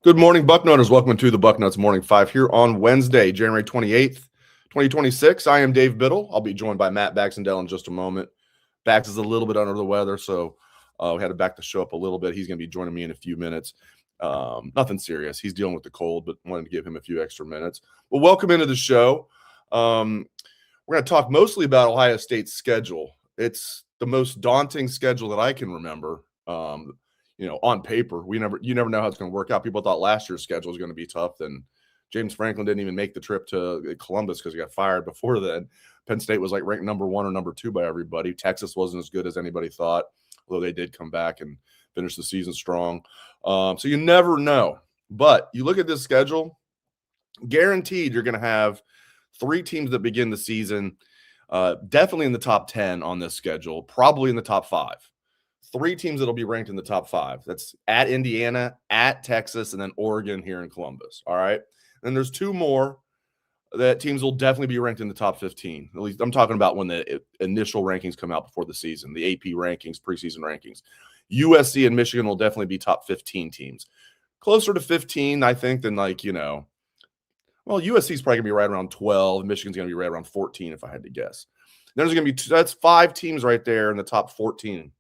Good morning, Bucknutters. Welcome to the Bucknuts Morning 5 here on Wednesday, January 28th, 2026. I am Dave Biddle. I'll be joined by Matt Baxendell in just a moment. Bax is a little bit under the weather, so we had to back the show up a little bit. He's going to be joining me in a few minutes. Nothing serious. He's dealing with the cold, but wanted to give him a few extra minutes. Well, welcome into the show. We're going to talk mostly about Ohio State's schedule. It's the most daunting schedule that I can remember. On paper, you never know how it's going to work out. People thought last year's schedule was going to be tough. Then James Franklin didn't even make the trip to Columbus because he got fired before then. Penn State was like ranked number 1 or number 2 by everybody. Texas wasn't as good as anybody thought, although they did come back and finish the season strong. So you never know. But you look at this schedule, guaranteed you're going to have 3 teams that begin the season definitely in the top 10 on this schedule, probably in the top 5. 3 teams that'll be ranked in the top 5. That's at Indiana, at Texas, and then Oregon here in Columbus. All right. And there's 2 more that teams will definitely be ranked in the top 15. At least I'm talking about when the initial rankings come out before the season, the AP rankings, preseason rankings. USC and Michigan will definitely be top 15 teams. Closer to 15, I think, than USC is probably going to be right around 12. Michigan's going to be right around 14, if I had to guess. There's going to be that's 5 teams right there in the top 14.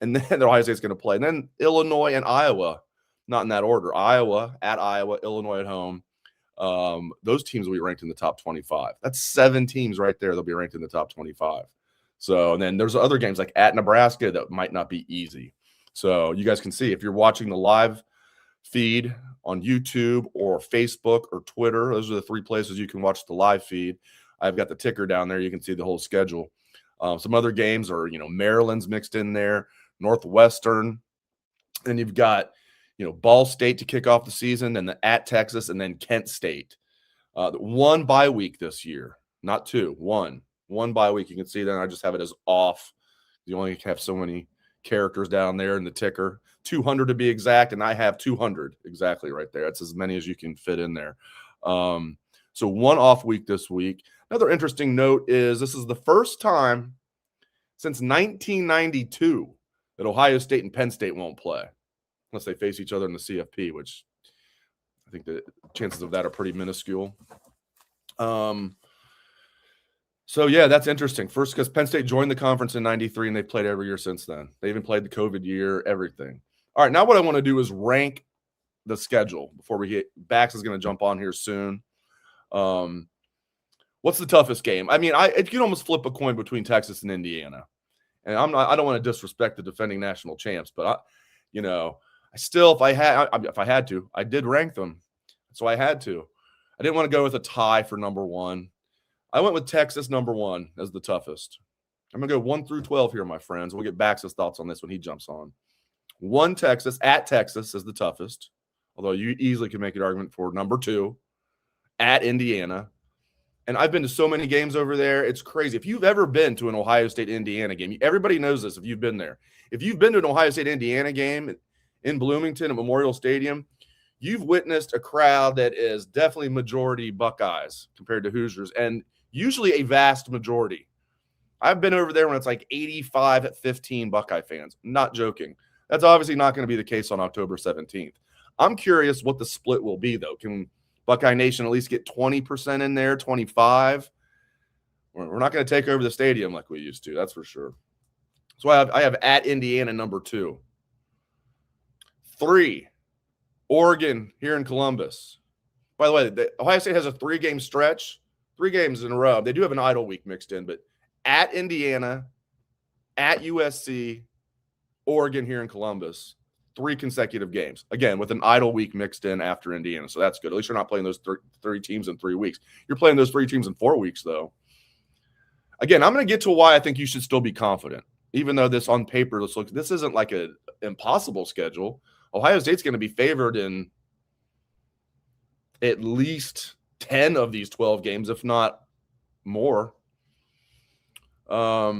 And then Ohio State's going to play. And then Illinois and Iowa, not in that order. Iowa at Iowa, Illinois at home. Those teams will be ranked in the top 25. That's 7 teams right there. They'll be ranked in the top 25. So, and then there's other games like at Nebraska that might not be easy. So you guys can see if you're watching the live feed on YouTube or Facebook or Twitter, those are the 3 places you can watch the live feed. I've got the ticker down there. You can see the whole schedule. Some other games are, Maryland's mixed in there. Northwestern, and you've got, Ball State to kick off the season, and at Texas, and then Kent State. 1 bye week this year, not 2. 1 bye week. You can see that I just have it as off. You only have so many characters down there in the ticker, 200 to be exact, and I have 200 exactly right there. That's as many as you can fit in there. So 1 off week this week. Another interesting note is this is the first time since 1992 that Ohio State and Penn State won't play unless they face each other in the CFP, which I think the chances of that are pretty minuscule. So, yeah, that's interesting. First, because Penn State joined the conference in 93, and they've played every year since then. They even played the COVID year, everything. All right, now what I want to do is rank the schedule before we hit. Bax is going to jump on here soon. What's the toughest game? I mean, you can almost flip a coin between Texas and Indiana. And I don't want to disrespect the defending national champs, but I still, if I had to, I did rank them. So I had to. I didn't want to go with a tie for number 1. I went with Texas number 1 as the toughest. I'm going to go 1 through 12 here, my friends. We'll get Bax's thoughts on this when he jumps on. 1 Texas, at Texas is the toughest, although you easily can make an argument for number 2, at Indiana. And I've been to so many games over there. It's crazy. If you've ever been to an Ohio State-Indiana game, everybody knows this if you've been there. If you've been to an Ohio State-Indiana game in Bloomington at Memorial Stadium, you've witnessed a crowd that is definitely majority Buckeyes compared to Hoosiers, and usually a vast majority. I've been over there when it's like 85-15 Buckeye fans. Not joking. That's obviously not going to be the case on October 17th. I'm curious what the split will be, though. Can Buckeye Nation at least get 20% in there, 25%? We're not going to take over the stadium like we used to, that's for sure. So I have at Indiana number 2. 3, Oregon here in Columbus. By the way, Ohio State has a 3-game stretch, 3 games in a row. They do have an idle week mixed in, but at Indiana, at USC, Oregon here in Columbus. 3 consecutive games, again, with an idle week mixed in after Indiana. So that's good. At least you're not playing those 3 teams in 3 weeks. You're playing those 3 teams in 4 weeks, though. Again, I'm going to get to why I think you should still be confident, even though this on paper, this isn't like an impossible schedule. Ohio State's going to be favored in at least 10 of these 12 games, if not more. All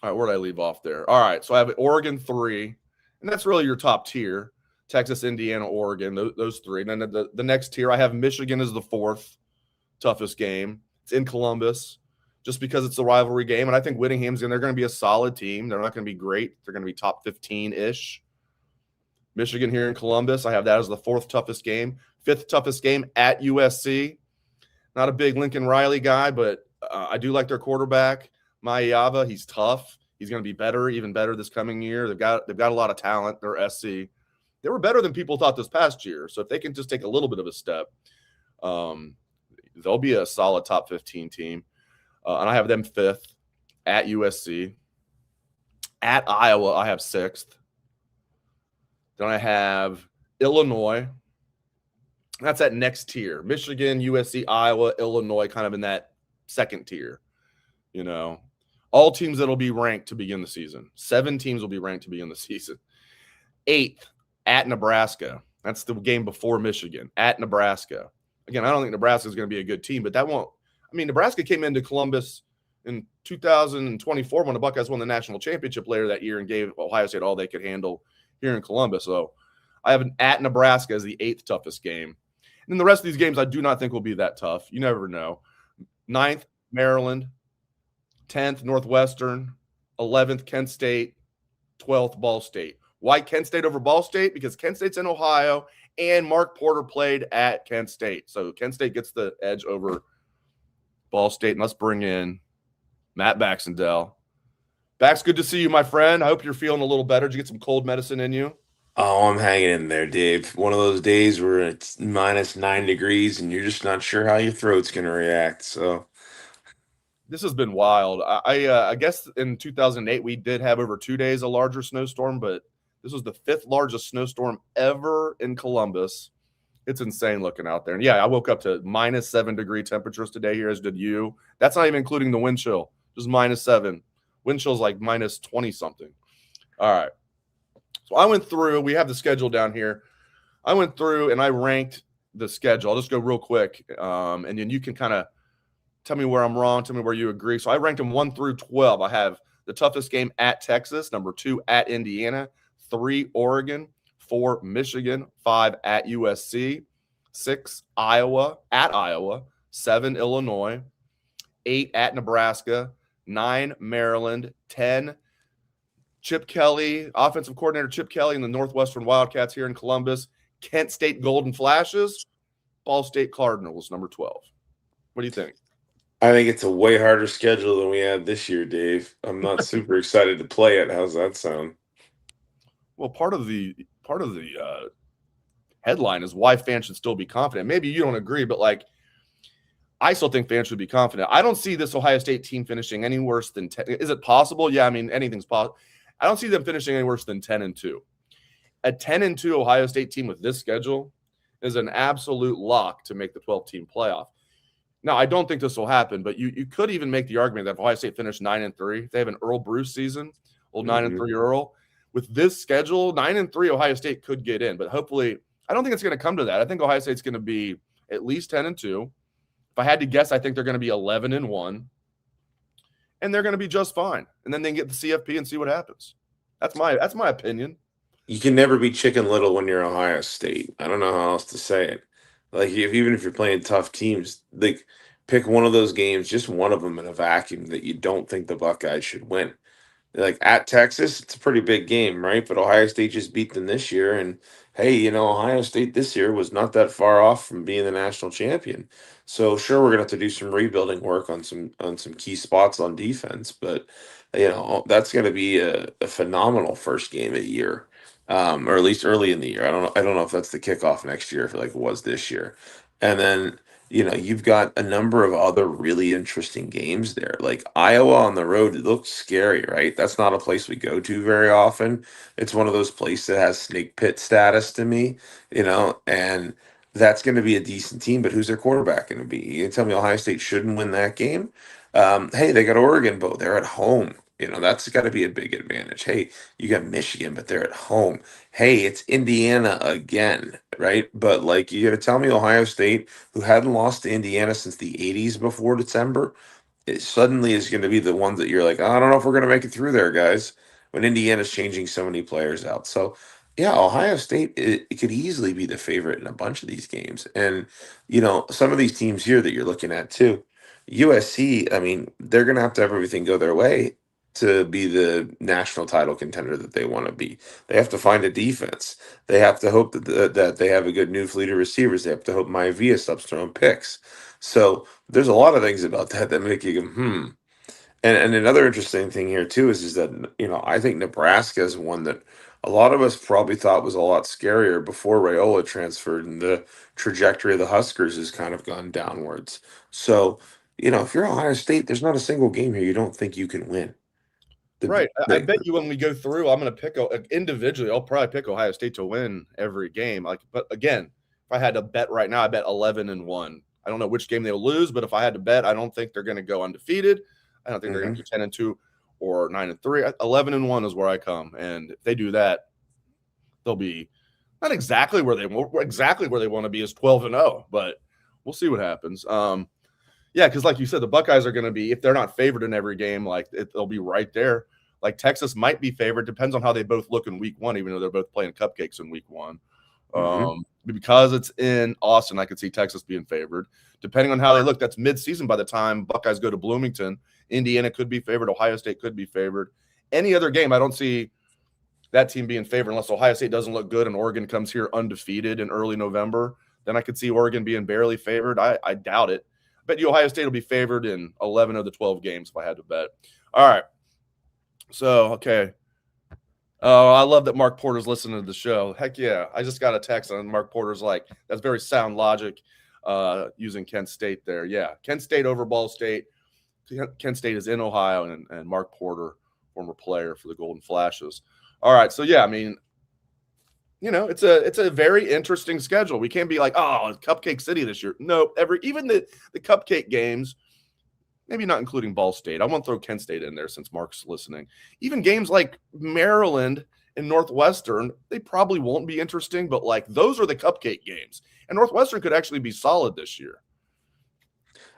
right, where did I leave off there? All right, so I have Oregon 3. And that's really your top tier, Texas, Indiana, Oregon, those 3. And then the next tier, I have Michigan as the 4th toughest game. It's in Columbus just because it's a rivalry game. And I think Whittingham's they're going to be a solid team. They're not going to be great. They're going to be top 15-ish. Michigan here in Columbus, I have that as the fourth toughest game. Fifth toughest game at USC. Not a big Lincoln Riley guy, but I do like their quarterback, Maiyava. He's tough. He's going to be better, even better this coming year. They've got a lot of talent. They're SC. They were better than people thought this past year. So if they can just take a little bit of a step, they'll be a solid top 15 team. And I have them fifth at USC. At Iowa, I have sixth. Then I have Illinois. That's that next tier. Michigan, USC, Iowa, Illinois, kind of in that second tier. You know, all teams that'll be ranked to begin the season. 7 teams will be ranked to begin the season. 8th, at Nebraska. That's the game before Michigan. At Nebraska. Again, I don't think Nebraska is going to be a good team, but that won't. I mean, Nebraska came into Columbus in 2024 when the Buckeyes won the national championship later that year and gave Ohio State all they could handle here in Columbus. So I have an at Nebraska as the 8th toughest game. And the rest of these games I do not think will be that tough. You never know. 9th, Maryland. 10th, Northwestern. 11th, Kent State. 12th, Ball State. Why Kent State over Ball State? Because Kent State's in Ohio, and Mark Porter played at Kent State. So Kent State gets the edge over Ball State. And let's bring in Matt Baxendell. Bax, good to see you, my friend. I hope you're feeling a little better. Did you get some cold medicine in you? Oh, I'm hanging in there, Dave. One of those days where it's -9 degrees and you're just not sure how your throat's going to react. So, This has been wild. I guess in 2008 we did have over 2 days a larger snowstorm, but this was the 5th largest snowstorm ever in Columbus. It's insane looking out there. And yeah, I woke up to -7 degree temperatures today here, as did you. That's not even including the wind chill, just -7. Wind chill's like -20 something. All right. So I went through, we have the schedule down here. I went through and I ranked the schedule. I'll just go real quick. And then you can kind of tell me where I'm wrong, tell me where you agree. So I ranked them 1 through 12. I have the toughest game at Texas, number 2 at Indiana, 3 Oregon, 4 Michigan, 5 at USC, 6 Iowa at Iowa, 7 Illinois, 8 at Nebraska, 9 Maryland, 10 Chip Kelly, offensive coordinator Chip Kelly and the Northwestern Wildcats here in Columbus, Kent State Golden Flashes, Ball State Cardinals, number 12. What do you think? I think it's a way harder schedule than we had this year, Dave. I'm not super excited to play it. How's that sound? Well, part of the headline is why fans should still be confident. Maybe you don't agree, but like I still think fans should be confident. I don't see this Ohio State team finishing any worse than 10. Is it possible? Yeah, I mean anything's possible. I don't see them finishing any worse than 10-2. A 10-2 Ohio State team with this schedule is an absolute lock to make the 12-team playoff. Now, I don't think this will happen, but you could even make the argument that if Ohio State finished 9-3, they have an Earl Bruce season, old 9-3 Earl. With this schedule, 9-3 Ohio State could get in, but hopefully, I don't think it's going to come to that. I think Ohio State's going to be at least 10-2. If I had to guess, I think they're going to be 11-1, and they're going to be just fine. And then they can get the CFP and see what happens. That's my opinion. You can never be Chicken Little when you're Ohio State. I don't know how else to say it. Like even if you're playing tough teams, like pick one of those games, just one of them in a vacuum that you don't think the Buckeyes should win. Like at Texas, it's a pretty big game, right? But Ohio State just beat them this year, and hey, Ohio State this year was not that far off from being the national champion. So sure, we're gonna have to do some rebuilding work on some key spots on defense, but that's gonna be a phenomenal first game of the year, or at least early in the year. I don't know if that's the kickoff next year, like it was this year, and then. You've got a number of other really interesting games there. Like Iowa on the road, it looks scary, right? That's not a place we go to very often. It's one of those places that has snake pit status to me, and that's going to be a decent team, but who's their quarterback going to be? You can tell me Ohio State shouldn't win that game? Hey, they got Oregon, but they're at home. That's got to be a big advantage. Hey, you got Michigan, but they're at home. Hey, it's Indiana again, right? But like you got to tell me Ohio State, who hadn't lost to Indiana since the 80s before December, it suddenly is going to be the ones that you're like, I don't know if we're going to make it through there, guys, when Indiana's changing so many players out. So, yeah, Ohio State, it could easily be the favorite in a bunch of these games. And, some of these teams here that you're looking at too, USC, I mean, they're going to have everything go their way. to be the national title contender that they want to be. They have to find a defense. They have to hope that they have a good new fleet of receivers. They have to hope Maivia stops throwing picks. So there's a lot of things about that make you go, hmm. And another interesting thing here too is that I think Nebraska is one that a lot of us probably thought was a lot scarier before Raiola transferred, and the trajectory of the Huskers has kind of gone downwards. So if you're Ohio State, there's not a single game here you don't think you can win. Right. I bet you when we go through, I'm going to pick individually. I'll probably pick Ohio State to win every game. But again, if I had to bet right now, I bet 11-1. I don't know which game they'll lose, but if I had to bet, I don't think they're going to go undefeated. I don't think they're going to go 10-2 or 9-3. 11-1 is where I come, and if they do that, they'll be not exactly where they want to be is 12-0, but we'll see what happens. Yeah, because like you said, the Buckeyes are going to be, if they're not favored in every game, they'll be right there. Like Texas might be favored. Depends on how they both look in week one, even though they're both playing cupcakes in week one. Because it's in Austin, I could see Texas being favored. Depending on how they look, that's mid-season by the time Buckeyes go to Bloomington. Indiana could be favored. Ohio State could be favored. Any other game, I don't see that team being favored unless Ohio State doesn't look good and Oregon comes here undefeated in early November. Then I could see Oregon being barely favored. I doubt it. I bet you Ohio State will be favored in 11 of the 12 games if I had to bet. All right. So, okay. I love that Mark Porter's listening to the show. Heck yeah. I just got a text and Mark Porter's like, that's very sound logic using Kent State there. Yeah. Kent State over Ball State. Kent State is in Ohio, and Mark Porter, former player for the Golden Flashes. All right. So, yeah, I mean, it's a very interesting schedule. We can't be like, oh, Cupcake City this year. No, even the Cupcake games, maybe not including Ball State. I won't throw Kent State in there since Mark's listening. Even games like Maryland and Northwestern, they probably won't be interesting, but those are the Cupcake games. And Northwestern could actually be solid this year.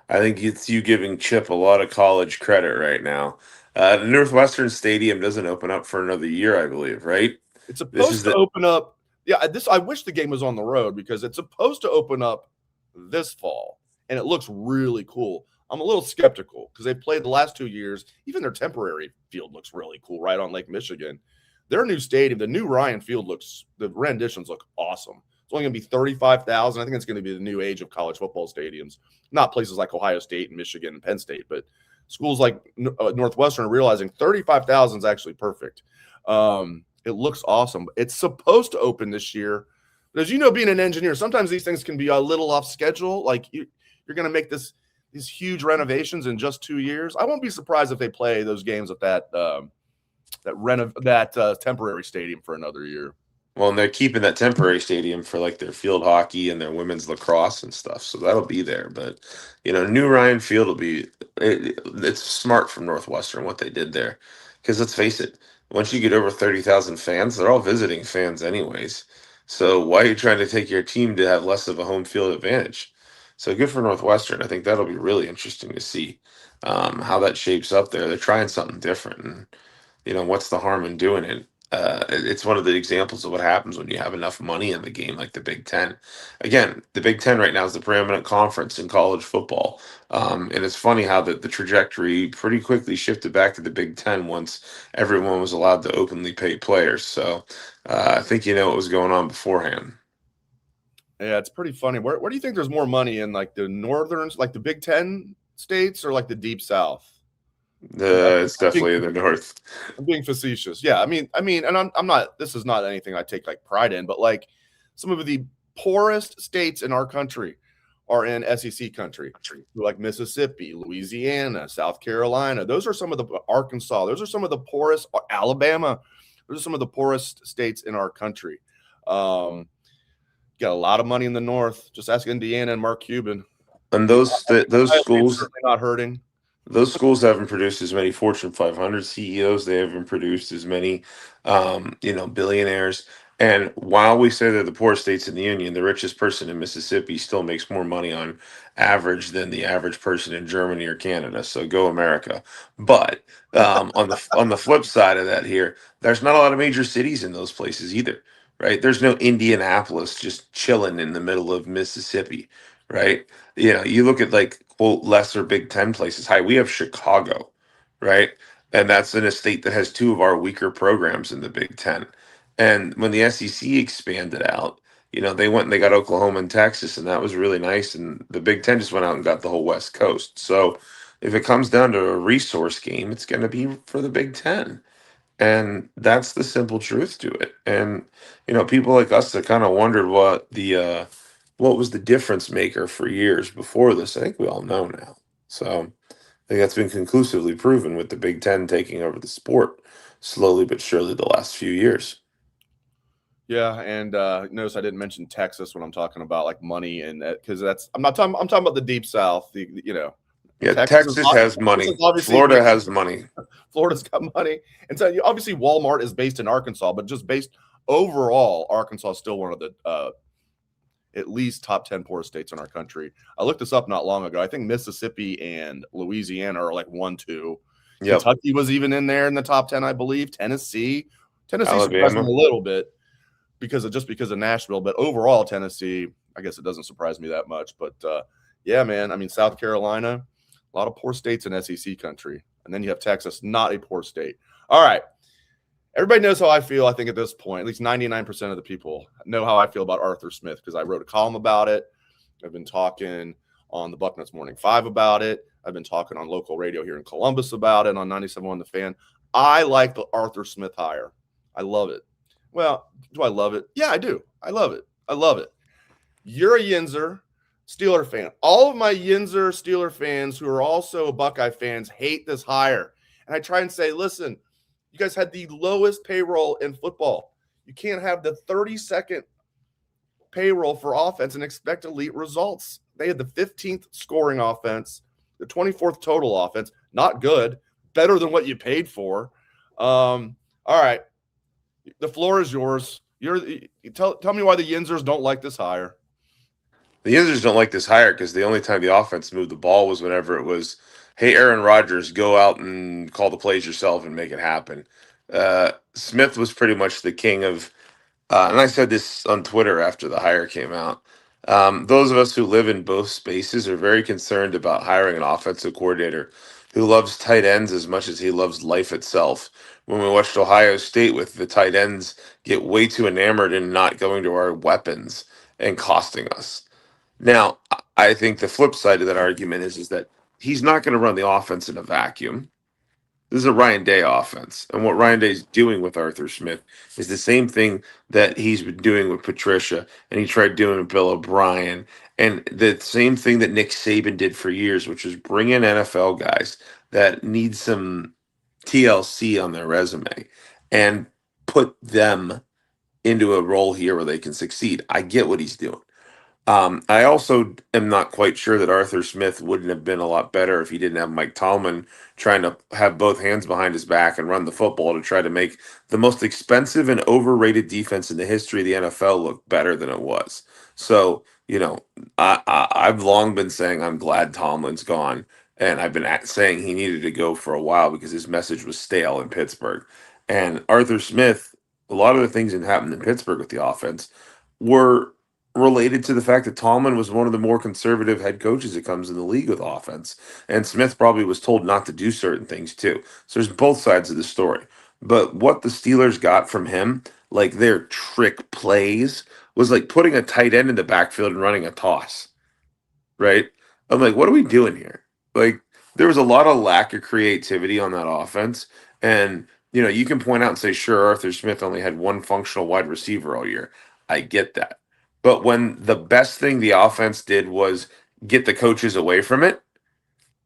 I think it's you giving Chip a lot of college credit right now. The Northwestern Stadium doesn't open up for another year, I believe, right? It's supposed to open up. Yeah, I wish the game was on the road because it's supposed to open up this fall, and it looks really cool. I'm a little skeptical because they played the last 2 years. Even their temporary field looks really cool right on Lake Michigan. Their new stadium, the new Ryan Field the renditions look awesome. It's only going to be 35,000. I think it's going to be the new age of college football stadiums. Not places like Ohio State and Michigan and Penn State, but schools like Northwestern are realizing 35,000 is actually perfect. It looks awesome. It's supposed to open this year. But as you know, being an engineer, sometimes these things can be a little off schedule. Like you're going to make these huge renovations in just 2 years. I won't be surprised if they play those games at that temporary stadium for another year. Well, and they're keeping that temporary stadium for their field hockey and their women's lacrosse and stuff, so that'll be there. But new Ryan Field will be. It's smart from Northwestern what they did there, because let's face it, once you get over 30,000 fans, they're all visiting fans anyways. So why are you trying to take your team to have less of a home field advantage? So good for Northwestern. I think that'll be really interesting to see how that shapes up there. They're trying something different, and what's the harm in doing it? It's one of the examples of what happens when you have enough money in the game, like the Big Ten. Again, the Big Ten right now is the preeminent conference in college football. And it's funny how the trajectory pretty quickly shifted back to the Big Ten once everyone was allowed to openly pay players. So I think what was going on beforehand. Yeah, it's pretty funny. Where do you think there's more money in the northern, the Big Ten states, or the Deep South? It's definitely in the north. I'm being facetious. Yeah, I mean, and I'm not. This is not anything I take pride in, but some of the poorest states in our country are in SEC country, like Mississippi, Louisiana, South Carolina. Those are some of the Arkansas. Those are some of the poorest. Alabama. Those are some of the poorest states in our country. Got a lot of money in the north. Just ask Indiana and Mark Cuban. And those schools are not hurting. Those schools haven't produced as many Fortune 500 CEOs. They haven't produced as many, billionaires. And while we say they're the poorest states in the union, the richest person in Mississippi still makes more money on average than the average person in Germany or Canada. So go America. But on the flip side of that, here, there's not a lot of major cities in those places either, right? There's no Indianapolis just chilling in the middle of Mississippi, right? You look at quote lesser Big Ten places. Hi, we have Chicago, right? and that's in a state that has two of our weaker programs in the Big Ten. And when the SEC expanded out, they went and they got Oklahoma and Texas, and that was really nice. And the Big Ten just went out and got the whole West Coast. So if it comes down to a resource game, it's going to be for the Big Ten. And that's the simple truth to it. And people like us that kind of wondered what was the difference maker for years before this. I think we all know now. So I think that's been conclusively proven with the Big Ten taking over the sport slowly but surely the last few years. Yeah, and notice I didn't mention Texas when I'm talking about like money, and because I'm talking about the Deep South. Yeah, Texas Texas has money. obviously Florida has money. Florida's got money, and so obviously Walmart is based in Arkansas, but just based overall, Arkansas is still one of the at least top 10 poorest states in our country. I looked this up not long ago. I think Mississippi and Louisiana are like 1-2. Yep. Kentucky was even in there in the top 10, I believe. Tennessee surprised me Alabama. a little bit because of Nashville, but overall Tennessee, I guess it doesn't surprise me that much. But yeah, man, I mean South Carolina, a lot of poor states in SEC country, and then you have Texas, not a poor state. All right. Everybody knows how I feel, I think, at this point. At least 99% of the people know how I feel about Arthur Smith because I wrote a column about it. I've been talking on the Bucknuts Morning 5 about it. I've been talking on local radio here in Columbus about it on 97.1 The Fan. I like the Arthur Smith hire. I love it. Well, do I love it? Yeah, I do. I love it. I love it. You're a Yinzer Steeler fan. All of my Yinzer Steeler fans who are also Buckeye fans hate this hire. And I try and say, listen, you guys had the lowest payroll in football. You can't have the 32nd payroll for offense and expect elite results. They had the 15th scoring offense, the 24th total offense. Not good. Better than what you paid for. All right. The floor is yours. Tell me why the Yinzers don't like this hire. The Yinzers don't like this hire because the only time the offense moved the ball was whenever it was, hey, Aaron Rodgers, go out and call the plays yourself and make it happen. Smith was pretty much the king of, and I said this on Twitter after the hire came out. Those of us who live in both spaces are very concerned about hiring an offensive coordinator who loves tight ends as much as he loves life itself. When we watched Ohio State with the tight ends get way too enamored in not going to our weapons and costing us. Now, I think the flip side of that argument is that he's not going to run the offense in a vacuum. This is a Ryan Day offense. And what Ryan Day's doing with Arthur Smith is the same thing that he's been doing with Patricia, and he tried doing with Bill O'Brien, and the same thing that Nick Saban did for years, which is bring in NFL guys that need some TLC on their resume and put them into a role here where they can succeed. I get what he's doing. I also am not quite sure that Arthur Smith wouldn't have been a lot better if he didn't have Mike Tomlin trying to have both hands behind his back and run the football to try to make the most expensive and overrated defense in the history of the NFL look better than it was. So, I've long been saying I'm glad Tomlin's gone, and I've been saying he needed to go for a while because his message was stale in Pittsburgh. And Arthur Smith, a lot of the things that happened in Pittsburgh with the offense were related to the fact that Tomlin was one of the more conservative head coaches that comes in the league with offense. And Smith probably was told not to do certain things too. So there's both sides of the story. But what the Steelers got from him, like their trick plays, was like putting a tight end in the backfield and running a toss. Right? I'm like, what are we doing here? Like, there was a lot of lack of creativity on that offense. And, you can point out and say, sure, Arthur Smith only had one functional wide receiver all year. I get that. But when the best thing the offense did was get the coaches away from it,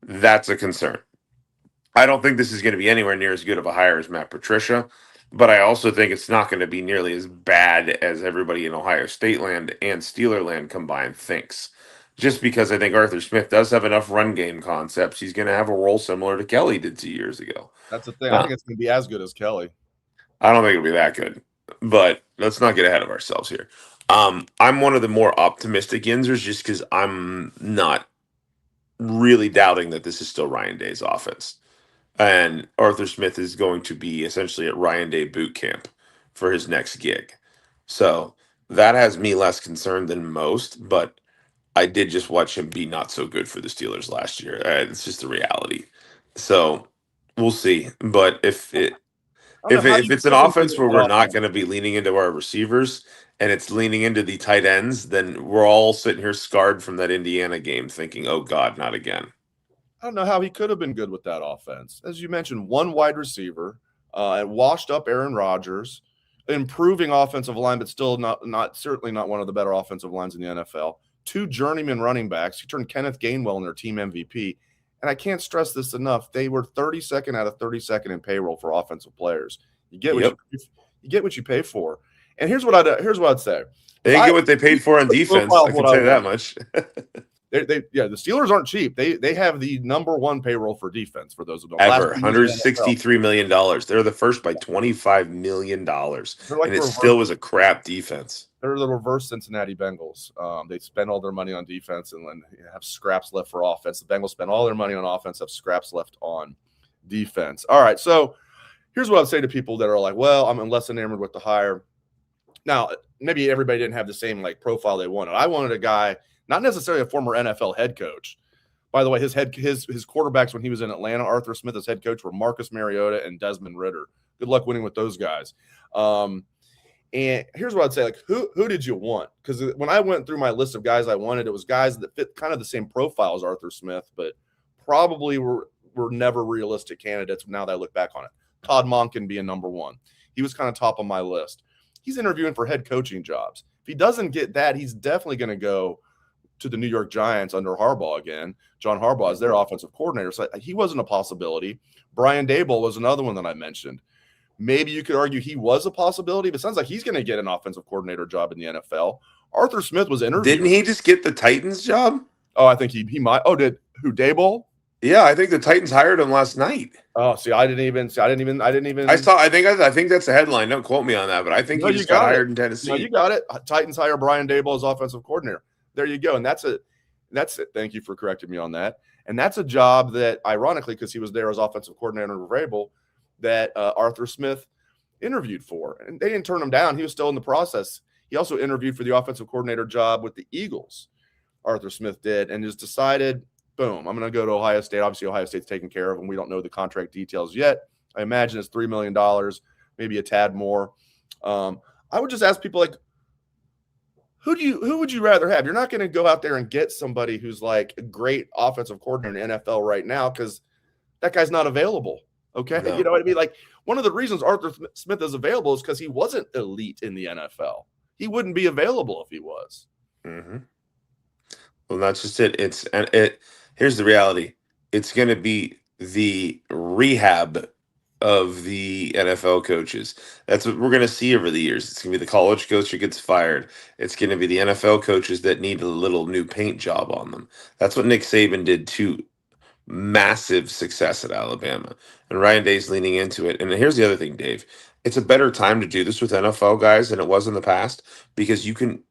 that's a concern. I don't think this is going to be anywhere near as good of a hire as Matt Patricia, but I also think it's not going to be nearly as bad as everybody in Ohio State land and Steeler land combined thinks. Just because I think Arthur Smith does have enough run game concepts, he's going to have a role similar to Kelly did 2 years ago. That's the thing. I think it's going to be as good as Kelly. I don't think it'll be that good, but let's not get ahead of ourselves here. I'm one of the more optimistic Yinzers just because I'm not really doubting that this is still Ryan Day's offense. And Arthur Smith is going to be essentially at Ryan Day boot camp for his next gig. So that has me less concerned than most, but I did just watch him be not so good for the Steelers last year. It's just the reality. So We'll see. But if I don't know how you it's an could have been good offense with where that we're not offense. going to be leaning into our receivers and it's leaning into the tight ends, then we're all sitting here scarred from that Indiana game, thinking, "Oh God, not again." I don't know how he could have been good with that offense. As you mentioned, one wide receiver, and washed up Aaron Rodgers, improving offensive line, but still not certainly not one of the better offensive lines in the NFL. Two journeyman running backs. He turned Kenneth Gainwell in their team MVP. And I can't stress this enough. They were 32nd out of 32nd in payroll for offensive players. You get what Yep. you get what you pay for. And here's what I'd say. They didn't get what they paid for on defense. Profile I of can what I tell you that want. much. The Steelers aren't cheap. They have the number one payroll for defense for those who don't. Ever. Last 2 years in the NFL. $163 million. They're the first by $25 million. They're like And it still was a crap defense. They're the reverse Cincinnati Bengals. They spend all their money on defense and then have scraps left for offense. The Bengals spend all their money on offense, have scraps left on defense. All right, so here's what I'd say to people that are like, well, I'm less enamored with the hire. Now, maybe everybody didn't have the same like profile they wanted. I wanted a guy, not necessarily a former NFL head coach. By the way, his quarterbacks when he was in Atlanta, Arthur Smith, as head coach, were Marcus Mariota and Desmond Ridder. Good luck winning with those guys. And here's what I'd say: like, who did you want? Because when I went through my list of guys I wanted, it was guys that fit kind of the same profile as Arthur Smith, but probably were never realistic candidates. Now that I look back on it, Todd Monken being number one, he was kind of top of my list. He's interviewing for head coaching jobs. If he doesn't get that, he's definitely going to go to the New York Giants under Harbaugh again. John Harbaugh is their offensive coordinator, so he wasn't a possibility. Brian Daboll was another one that I mentioned. Maybe you could argue he was a possibility, but it sounds like he's going to get an offensive coordinator job in the NFL. Arthur Smith was interviewed. Didn't he just get the Titans job? Oh, I think he might. Oh, did who? Daboll? Yeah, I think the Titans hired him last night. Oh, see, I didn't even. I think that's the headline. Don't quote me on that, but I think he just got hired in Tennessee. No, you got it. Titans hire Brian Daboll as offensive coordinator. There you go, and that's it. Thank you for correcting me on that. And that's a job that, ironically, because he was there as offensive coordinator under Vrabel, that Arthur Smith interviewed for, and they didn't turn him down. He was still in the process. He also interviewed for the offensive coordinator job with the Eagles. Arthur Smith did, and just decided, boom, I'm going to go to Ohio State. Obviously, Ohio State's taken care of, and we don't know the contract details yet. I imagine it's $3 million, maybe a tad more. I would just ask people, like, who would you rather have? You're not going to go out there and get somebody who's like a great offensive coordinator in the NFL right now, because that guy's not available. Okay. No. You know what I mean? Like, one of the reasons Arthur Smith is available is because he wasn't elite in the NFL. He wouldn't be available if he was. Mm-hmm. Well, that's just it. Here's the reality. It's going to be the rehab of the NFL coaches. That's what we're going to see over the years. It's going to be the college coach who gets fired. It's going to be the NFL coaches that need a little new paint job on them. That's what Nick Saban did too. Massive success at Alabama, and Ryan Day's leaning into it. And here's the other thing, Dave. It's a better time to do this with NFL guys than it was in the past, because you can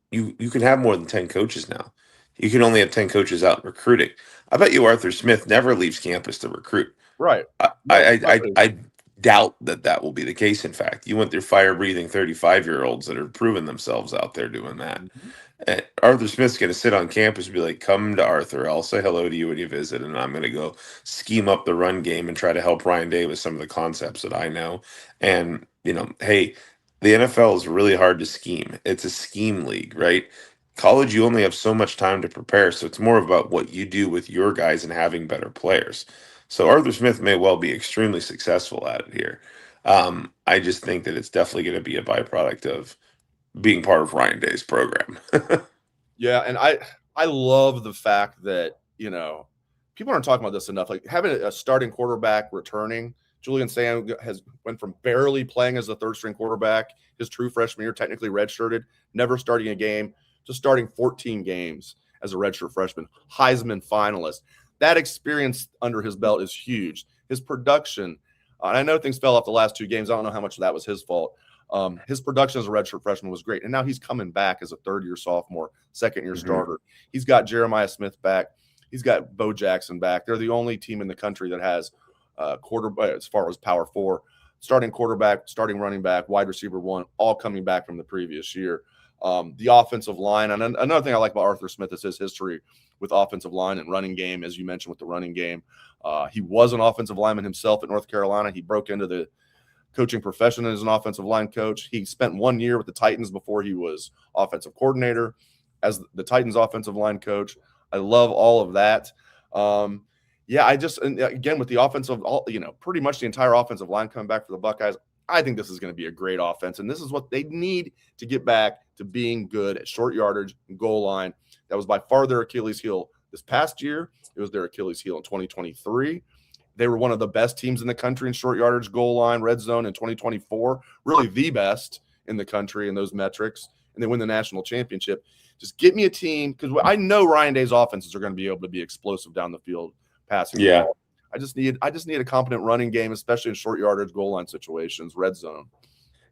have more than 10 coaches now. You can only have 10 coaches out recruiting. I bet you Arthur Smith never leaves campus to recruit. Right. I doubt that will be the case. In fact, you went through fire-breathing 35-year-olds that are proving themselves out there doing that. Mm-hmm. And Arthur Smith's going to sit on campus and be like, come to Arthur. I'll say hello to you when you visit, and I'm going to go scheme up the run game and try to help Ryan Day with some of the concepts that I know. And, hey, the NFL is really hard to scheme. It's a scheme league, right? College, you only have so much time to prepare, so it's more about what you do with your guys and having better players. So Arthur Smith may well be extremely successful at it here. I just think that it's definitely going to be a byproduct of being part of Ryan Day's program. Yeah, and I love the fact that, people aren't talking about this enough. Like, having a starting quarterback returning. Julian Sam went from barely playing as a third-string quarterback his true freshman year, technically redshirted, never starting a game, to starting 14 games as a redshirt freshman, Heisman finalist. That experience under his belt is huge. His production, and I know things fell off the last 2 games. I don't know how much of that was his fault. His production as a redshirt freshman was great. And now he's coming back as a third-year sophomore, second-year starter. He's got Jeremiah Smith back. He's got Bo Jackson back. They're the only team in the country that has quarterback, as far as Power 4, starting quarterback, starting running back, wide receiver 1, all coming back from the previous year. The offensive line, and another thing I like about Arthur Smith is his history with offensive line and running game, as you mentioned with the running game. He was an offensive lineman himself at North Carolina. He broke into the coaching profession as an offensive line coach. He spent 1 year with the Titans before he was offensive coordinator as the Titans offensive line coach. I love all of that. And again, with the offensive, pretty much the entire offensive line coming back for the Buckeyes, I think this is going to be a great offense. And this is what they need to get back to being good at short yardage and goal line. That was by far their Achilles heel this past year. It was their Achilles heel in 2023. They were one of the best teams in the country in short yardage, goal line, red zone in 2024, really the best in the country in those metrics, and they win the national championship. Just get me a team, because I know Ryan Day's offenses are going to be able to be explosive down the field passing. Yeah. The ball. I just need a competent running game, especially in short yardage, goal line situations, red zone.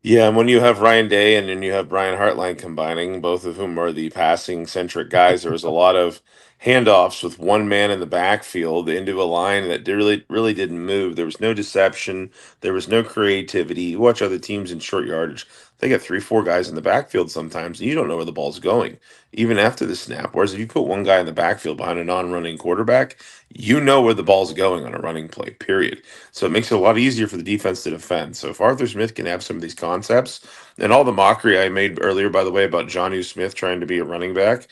Yeah, and when you have Ryan Day and then you have Brian Hartline combining, both of whom are the passing centric guys, there was a lot of handoffs with one man in the backfield into a line that really didn't move. There was no deception. There was no creativity. You watch other teams in short yardage, they got 3, 4 guys in the backfield sometimes, and you don't know where the ball's going, even after the snap. Whereas if you put one guy in the backfield behind a non-running quarterback, you know where the ball's going on a running play, period. So it makes it a lot easier for the defense to defend. So if Arthur Smith can have some of these concepts, and all the mockery I made earlier, by the way, about Jonnu Smith trying to be a running back,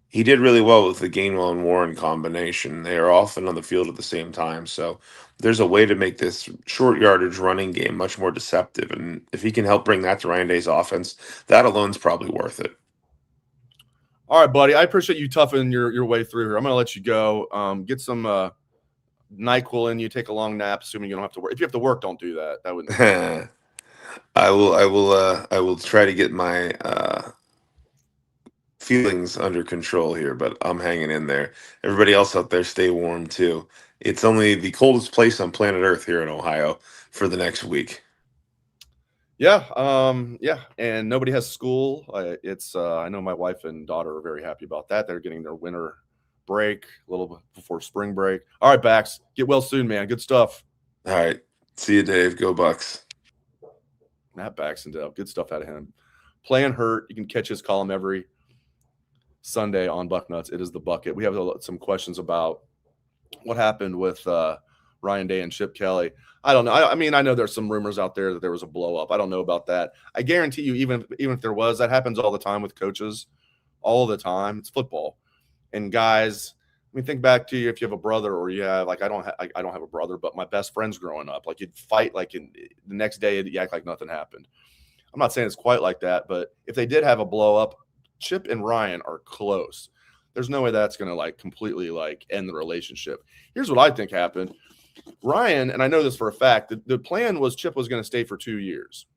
he did really well with the Gainwell and Warren combination. They are often on the field at the same time. So there's a way to make this short yardage running game much more deceptive. And if he can help bring that to Ryan Day's offense, that alone's probably worth it. All right, buddy. I appreciate you toughing your way through here. I'm going to let you go. Get some NyQuil in you. Take a long nap, assuming you don't have to work. If you have to work, don't do that. That wouldn't. I will try to get my feelings under control here, but I'm hanging in there. Everybody else out there, stay warm too. It's only the coldest place on planet Earth here in Ohio for the next week. Yeah, and nobody has school. I know my wife and daughter are very happy about that. They're getting their winter break a little bit before spring break. All right, Bax, get well soon, man. Good stuff. All right, see you, Dave. Go Bucks. Matt Baxendell, good stuff out of him. Playing hurt, you can catch his column every Sunday on Bucknuts. It is the bucket. We have some questions about what happened with Ryan Day and Chip Kelly. I don't know. I mean, I know there's some rumors out there that there was a blow up. I don't know about that. I guarantee you, even if there was, that happens all the time with coaches, all the time. It's football, and guys. I mean, think back to you if you have a brother, or you have, like, I don't have a brother, but my best friends growing up, like, you'd fight, like, in the next day you act like nothing happened. I'm not saying it's quite like that, but if they did have a blow up, Chip and Ryan are close. There's no way that's going to, like, completely, like, end the relationship. Here's what I think happened. Ryan, and I know this for a fact, the plan was Chip was going to stay for 2 years.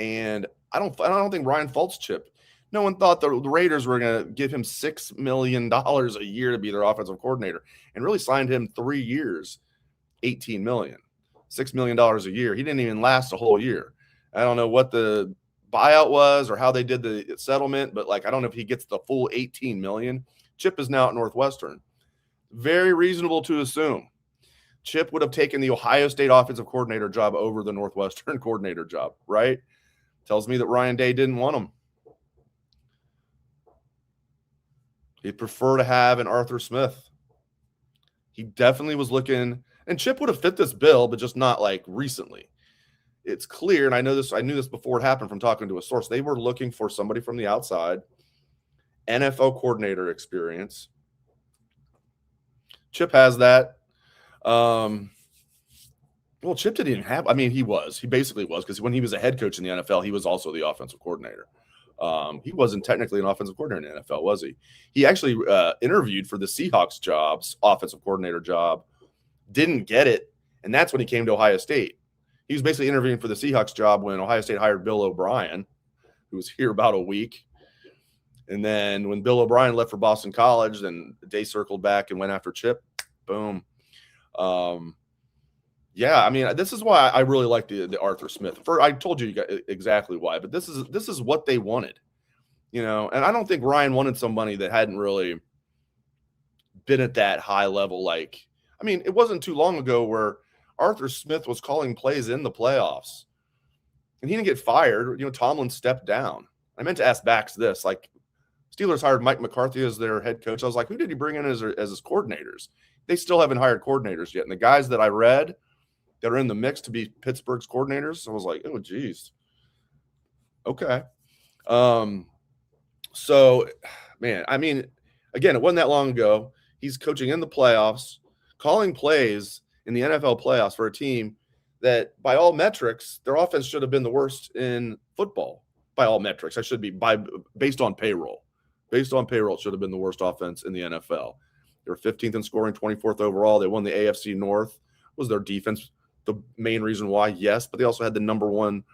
And I don't think Ryan faults Chip. No one thought the Raiders were going to give him $6 million a year to be their offensive coordinator, and really signed him 3 years, $18 million, $6 million a year. He didn't even last a whole year. I don't know what the buyout was or how they did the settlement, but, like, I don't know if he gets the full $18 million. Chip is now at Northwestern. Very reasonable to assume Chip would have taken the Ohio State offensive coordinator job over the Northwestern coordinator job, right? Tells me that Ryan Day didn't want him. He'd prefer to have an Arthur Smith. He definitely was looking, and Chip would have fit this bill, but just not, like, recently. It's clear, and I knew this before it happened from talking to a source. They were looking for somebody from the outside, NFL coordinator experience. Chip has that. Well, Chip didn't even have. I mean, he basically was, because when he was a head coach in the NFL, he was also the offensive coordinator. He wasn't technically an offensive coordinator in the NFL, was he? He actually interviewed for the Seahawks offensive coordinator job, didn't get it, and that's when he came to Ohio State. He was basically interviewing for the Seahawks job when Ohio State hired Bill O'Brien, who was here about a week. And then when Bill O'Brien left for Boston College, then Day circled back and went after Chip. Boom. Yeah, I mean, this is why I really like the Arthur Smith. I told you exactly why, but this is what they wanted, And I don't think Ryan wanted somebody that hadn't really been at that high level. Like, I mean, it wasn't too long ago where Arthur Smith was calling plays in the playoffs, and he didn't get fired. Tomlin stepped down. I meant to ask Bax this. Like, Steelers hired Mike McCarthy as their head coach. I was like, who did he bring in as his coordinators? They still haven't hired coordinators yet. And the guys that I read that are in the mix to be Pittsburgh's coordinators, I was like, oh, geez. Okay. So, man, I mean, again, it wasn't that long ago. He's coaching in the playoffs, calling plays in the NFL playoffs for a team that, by all metrics, their offense should have been the worst in football. By all metrics, I should be based on payroll. Based on payroll, it should have been the worst offense in the NFL. They were 15th in scoring, 24th overall. They won the AFC North. Was their defense the main reason why? Yes, but they also had the number one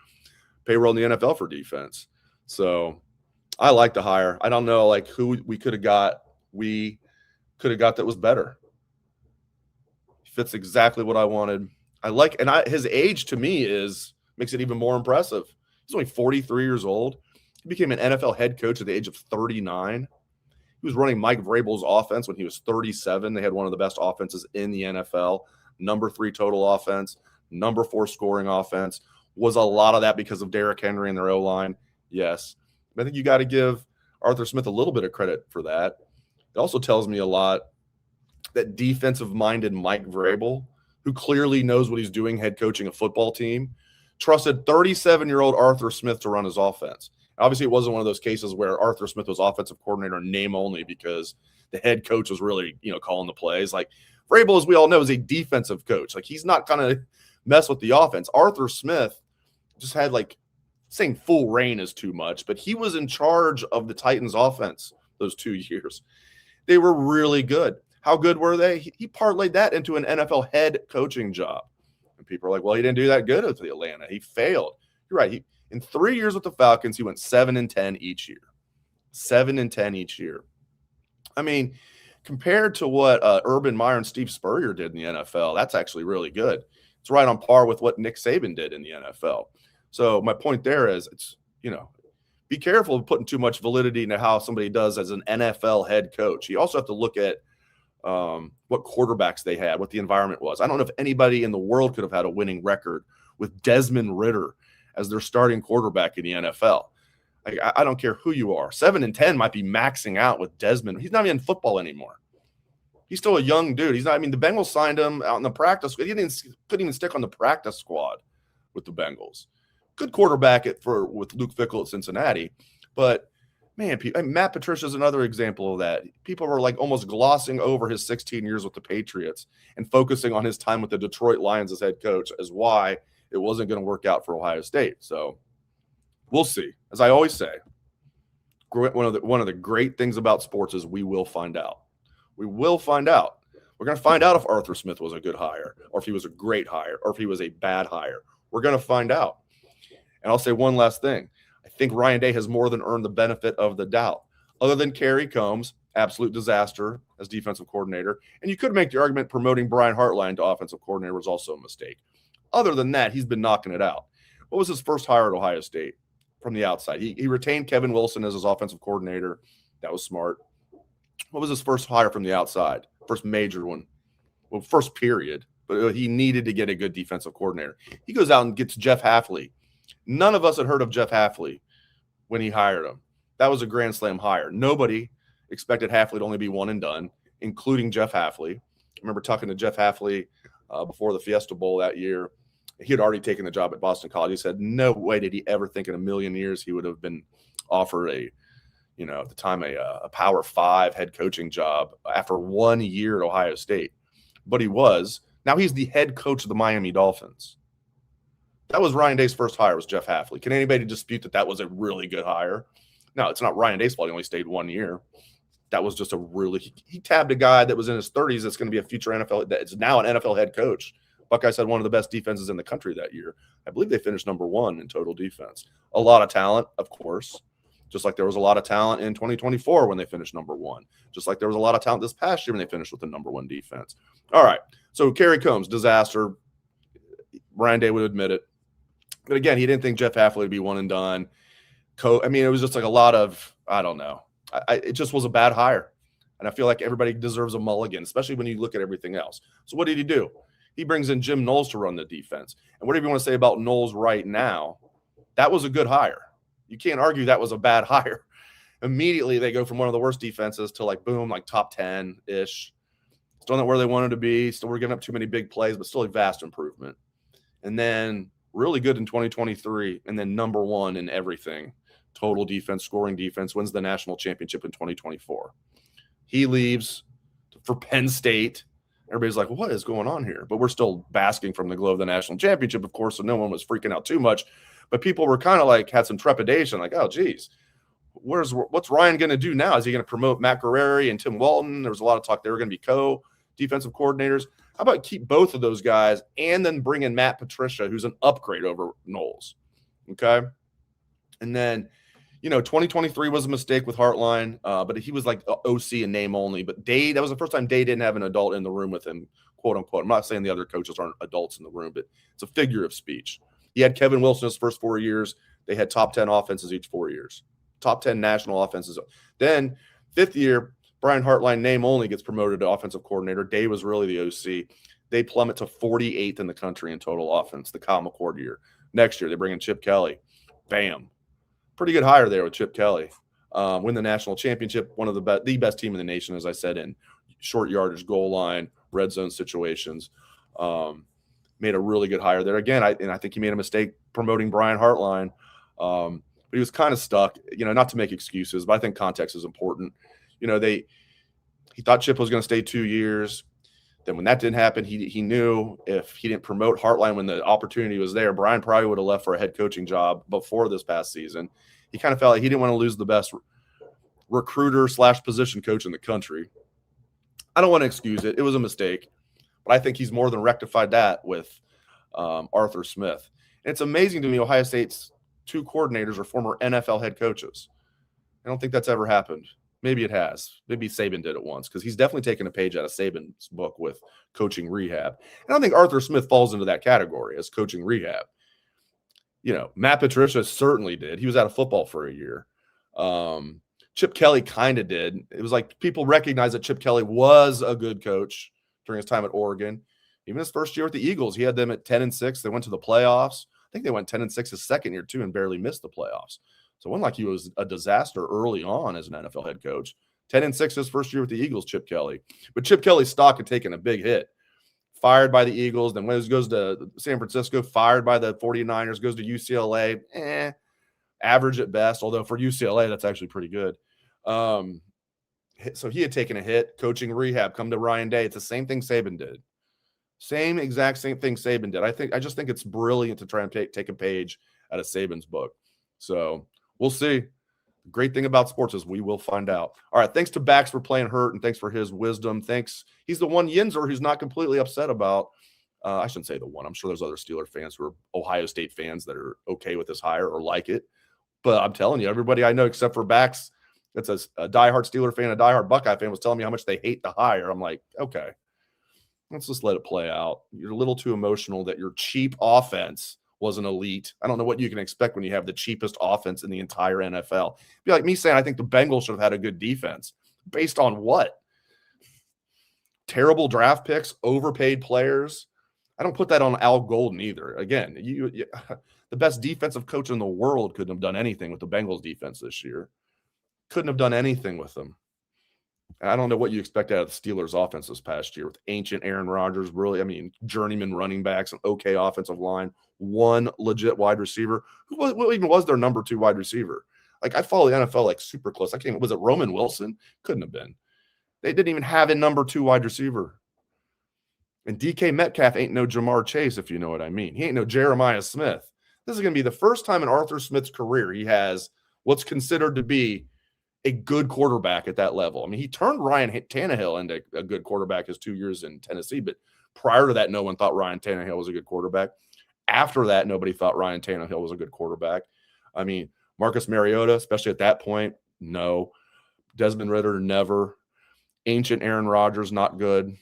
payroll in the NFL for defense. So I like the hire. I don't know like who we could have got. We could have got that was better. Fits exactly what I wanted. I like, and his age to me makes it even more impressive. He's only 43 years old. He became an NFL head coach at the age of 39. He was running Mike Vrabel's offense when he was 37. They had one of the best offenses in the NFL. Number 3 total offense, number 4 scoring offense. Was a lot of that because of Derrick Henry and their O-line? Yes. But I think you got to give Arthur Smith a little bit of credit for that. It also tells me a lot that defensive-minded Mike Vrabel, who clearly knows what he's doing head coaching a football team, trusted 37-year-old Arthur Smith to run his offense. Obviously, it wasn't one of those cases where Arthur Smith was offensive coordinator name only because the head coach was really, calling the plays. Like Vrabel, as we all know, is a defensive coach. Like he's not going to mess with the offense. Arthur Smith just had saying full reign is too much, but he was in charge of the Titans offense those 2 years. They were really good. How good were they? He parlayed that into an NFL head coaching job. And people are like, well, he didn't do that good with the Atlanta. He failed. You're right. In 3 years with the Falcons, he went 7-10 each year. 7-10 each year. I mean, compared to what Urban Meyer and Steve Spurrier did in the NFL, that's actually really good. It's right on par with what Nick Saban did in the NFL. So my point there is it's, be careful of putting too much validity into how somebody does as an NFL head coach. You also have to look at what quarterbacks they had, what the environment was. I don't know if anybody in the world could have had a winning record with Desmond Ridder as their starting quarterback in the NFL. I don't care who you are. 7-10 might be maxing out with Desmond. He's not even in football anymore. He's still a young dude. He's not. I mean, the Bengals signed him out in the practice. He couldn't even stick on the practice squad with the Bengals. Good quarterback with Luke Fickell at Cincinnati, but man, Matt Patricia's another example of that. People were almost glossing over his 16 years with the Patriots and focusing on his time with the Detroit Lions as head coach as why it wasn't going to work out for Ohio State. So we'll see. As I always say, one of the great things about sports is we will find out. We will find out. We're going to find out if Arthur Smith was a good hire or if he was a great hire or if he was a bad hire. We're going to find out. And I'll say one last thing. I think Ryan Day has more than earned the benefit of the doubt. Other than Kerry Combs, absolute disaster as defensive coordinator. And you could make the argument promoting Brian Hartline to offensive coordinator was also a mistake. Other than that, he's been knocking it out. What was his first hire at Ohio State from the outside? He retained Kevin Wilson as his offensive coordinator. That was smart. What was his first hire from the outside? First major one. Well, first period. But he needed to get a good defensive coordinator. He goes out and gets Jeff Hafley. None of us had heard of Jeff Hafley when he hired him. That was a Grand Slam hire. Nobody expected Hafley to only be one and done, including Jeff Hafley. I remember talking to Jeff Hafley before the Fiesta Bowl that year. He had already taken the job at Boston College. He said no way did he ever think in a million years he would have been offered at the time, a Power 5 head coaching job after 1 year at Ohio State. But he was. Now he's the head coach of the Miami Dolphins. That was Ryan Day's first hire, was Jeff Hafley. Can anybody dispute that was a really good hire? No, it's not Ryan Day's fault. He only stayed 1 year. That was just he tabbed a guy that was in his 30s that's going to be a future NFL, that's now an NFL head coach. Buckeyes had one of the best defenses in the country that year. I believe they finished number 1 in total defense. A lot of talent, of course, just like there was a lot of talent in 2024 when they finished number 1, just like there was a lot of talent this past year when they finished with the number 1 defense. All right, so Kerry Combs, disaster. Ryan Day would admit it. But again, he didn't think Jeff Hafley would be one and done. It was just a lot of, I don't know. It just was a bad hire. And I feel like everybody deserves a mulligan, especially when you look at everything else. So what did he do? He brings in Jim Knowles to run the defense. And whatever you want to say about Knowles right now, that was a good hire. You can't argue that was a bad hire. Immediately, they go from one of the worst defenses to like, boom, like top 10-ish. Still not where they wanted to be. Still were giving up too many big plays, but still a vast improvement. And then really good in 2023, and then number one in everything. Total defense, scoring defense, wins the national championship in 2024. He leaves for Penn State. Everybody's like, what is going on here? But we're still basking from the glow of the national championship, of course, so no one was freaking out too much. But people were kind of like, had some trepidation, like, oh, geez, what's Ryan going to do now? Is he going to promote Matt Guerrieri and Tim Walton? There was a lot of talk they were going to be co-defensive coordinators. How about keep both of those guys and then bring in Matt Patricia, who's an upgrade over Knowles? Okay. And then, 2023 was a mistake with Hartline, but he was like OC in name only. But Day, that was the first time Day didn't have an adult in the room with him, quote unquote. I'm not saying the other coaches aren't adults in the room, but it's a figure of speech. He had Kevin Wilson his first 4 years. They had top 10 offenses each 4 years, top 10 national offenses. Then 5th year, Brian Hartline, name only, gets promoted to offensive coordinator. Day was really the OC. They plummet to 48th in the country in total offense, the Kyle McCord year. Next year, they bring in Chip Kelly. Bam. Pretty good hire there with Chip Kelly. Win the national championship, one of the best team in the nation, as I said, in short yardage, goal line, red zone situations. Made a really good hire there. Again, I think he made a mistake promoting Brian Hartline. But he was kind of stuck, not to make excuses, but I think context is important. He thought Chip was going to stay 2 years. Then when that didn't happen, he knew if he didn't promote Hartline when the opportunity was there, Brian probably would have left for a head coaching job before this past season. He kind of felt like he didn't want to lose the best recruiter / position coach in the country. I don't want to excuse it. It was a mistake, but I think he's more than rectified that with Arthur Smith. And it's amazing to me, Ohio State's 2 coordinators are former NFL head coaches. I don't think that's ever happened. Maybe it has. Maybe Saban did it once, because he's definitely taken a page out of Saban's book with coaching rehab. And I think Arthur Smith falls into that category as coaching rehab. Matt Patricia certainly did. He was out of football for a year. Chip Kelly kind of did. It was like people recognized that Chip Kelly was a good coach during his time at Oregon. Even his first year with the Eagles, he had them at 10-6. They went to the playoffs. I think they went 10-6 his second year too and barely missed the playoffs. So it wasn't like he was a disaster early on as an NFL head coach. 10-6 his first year with the Eagles, Chip Kelly. But Chip Kelly's stock had taken a big hit. Fired by the Eagles, then goes to San Francisco, fired by the 49ers, goes to UCLA, average at best, although for UCLA, that's actually pretty good. So he had taken a hit, coaching rehab, come to Ryan Day. It's the same thing Saban did. Same thing Saban did. I just think it's brilliant to try and take a page out of Saban's book. So we'll see. The great thing about sports is we will find out. All right, thanks to Bax for playing hurt, and thanks for his wisdom. Thanks. He's the one Yinzer who's not completely upset about. I shouldn't say the one. I'm sure there's other Steeler fans who are Ohio State fans that are okay with this hire or like it. But I'm telling you, everybody I know except for Bax, that's a diehard Steeler fan, a diehard Buckeye fan, was telling me how much they hate the hire. I'm like, okay, let's just let it play out. You're a little too emotional that your cheap offense was an elite. I don't know what you can expect when you have the cheapest offense in the entire NFL. It'd be like me saying I think the Bengals should have had a good defense. Based on what? Terrible draft picks, overpaid players. I don't put that on Al Golden either. Again, you the best defensive coach in the world couldn't have done anything with the Bengals defense this year. Couldn't have done anything with them. And I don't know what you expect out of the Steelers offense this past year with ancient Aaron Rodgers, really, journeyman running backs, an okay offensive line, one legit wide receiver. Who even was their number 2 wide receiver? Like, I follow the NFL like super close. Was it Roman Wilson? Couldn't have been. They didn't even have a number 2 wide receiver. And DK Metcalf ain't no Jamar Chase, if you know what I mean. He ain't no Jeremiah Smith. This is going to be the first time in Arthur Smith's career he has what's considered to be a good quarterback at that level. He turned Ryan Tannehill into a good quarterback his 2 years in Tennessee, but prior to that, no one thought Ryan Tannehill was a good quarterback. After that, nobody thought Ryan Tannehill was a good quarterback. Marcus Mariota, especially at that point, no. Desmond Ridder, never. Ancient Aaron Rodgers, not good.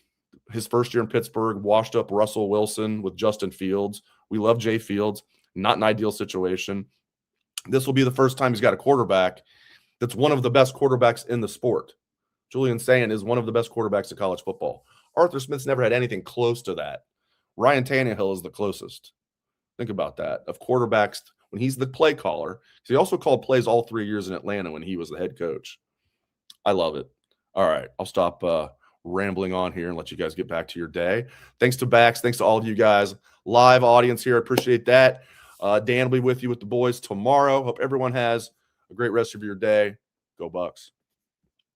His first year in Pittsburgh, washed up Russell Wilson with Justin Fields. We love Jay Fields. Not an ideal situation. This will be the first time he's got a quarterback that's one of the best quarterbacks in the sport. Julian Sayin is one of the best quarterbacks in college football. Arthur Smith's never had anything close to that. Ryan Tannehill is the closest. Think about that. Of quarterbacks, when he's the play caller. Because he also called plays all 3 years in Atlanta when he was the head coach. I love it. All right, I'll stop rambling on here and let you guys get back to your day. Thanks to Bax. Thanks to all of you guys. Live audience here. I appreciate that. Dan will be with you with the boys tomorrow. Hope everyone has a great rest of your day. Go Bucks.